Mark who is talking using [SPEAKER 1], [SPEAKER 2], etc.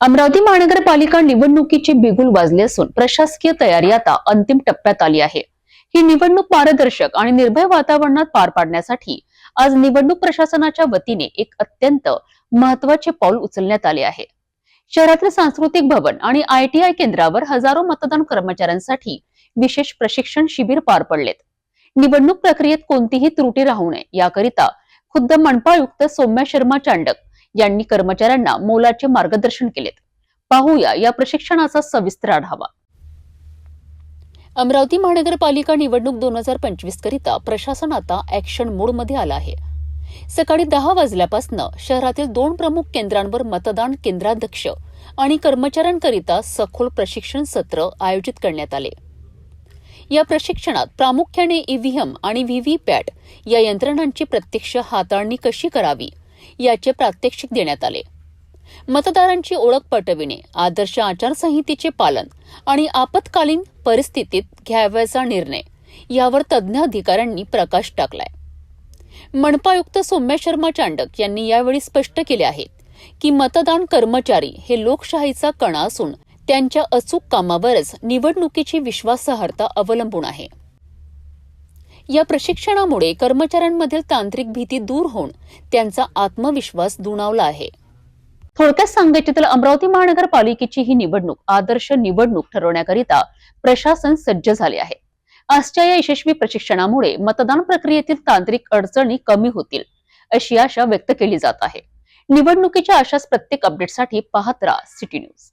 [SPEAKER 1] अमरावती महानगरपालिका निवडणुकीचे बिगुल वाजले असून प्रशासकीय तयारी आता अंतिम टप्प्यात आली आहे। ही निवडणूक पारदर्शक आणि निर्भय वातावरणात पार पाडण्यासाठी आज निवडणूक प्रशासनाच्या वतीने एक अत्यंत महत्त्वाचे पाऊल उचलण्यात आले आहे। शहरातील सांस्कृतिक भवन आणि ITI केंद्रावर हजारो मतदान कर्मचाऱ्यांसाठी विशेष प्रशिक्षण शिबिर पार पडलेत। निवडणूक प्रक्रियेत कोणतीही त्रुटी राहू नये याकरिता खुद्द मनपा आयुक्त सौम्या शर्मा चांडक यांनी कर्मचाऱ्यांना मोलाचे मार्गदर्शन केलेत। पाहूया या प्रशिक्षणाचा सविस्तर आढावा। अमरावती महानगरपालिका निवडणूक 2025 करिता प्रशासन आता ऍक्शन मोड मध्ये आलं आहे। सकाळी 10 वाजल्यापासून शहरातील 2 प्रमुख केंद्रांवर मतदान केंद्राध्यक्ष आणि कर्मचाऱ्यांकरिता सखोल प्रशिक्षण सत्र आयोजित करण्यात आले। या प्रशिक्षणात प्रामुख्याने EVM आणि VVPAT या यंत्रणांची प्रत्यक्ष हाताळणी कशी करावी याचे प्रात्यक्षिक देण्यात आले। मतदारांची ओळख पटविणे, आदर्श आचारसंहितेचे पालन आणि आपत्कालीन परिस्थितीत घ्यावयाचा निर्णय यावर तज्ञ अधिकाऱ्यांनी प्रकाश टाकलाय। मनपा आयुक्त सौम्या शर्मा चांडक यांनी यावेळी स्पष्ट केले आहे की मतदान कर्मचारी हे लोकशाहीचा कणा असून त्यांच्या अचूक कामावरच निवडणुकीची विश्वासार्हता अवलंबून आहे। या प्रशिक्षणामुळे कर्मचाऱ्यांमधील तांत्रिक भीती दूर होऊन त्यांचा आत्मविश्वास दुणावला आहे। थोडक्यात सांगायचे तर अमरावती महानगरपालिकेची ही निवडणूक आदर्श निवडणूक ठरवण्याकरिता प्रशासन सज्ज झाले आहे। आजच्या या यशस्वी प्रशिक्षणामुळे मतदान प्रक्रियेतील तांत्रिक अडचणी कमी होतील अशी आशा व्यक्त केली जात आहे। निवडणुकीच्या अशाच प्रत्येक अपडेटसाठी पाहत राहा सिटी न्यूज।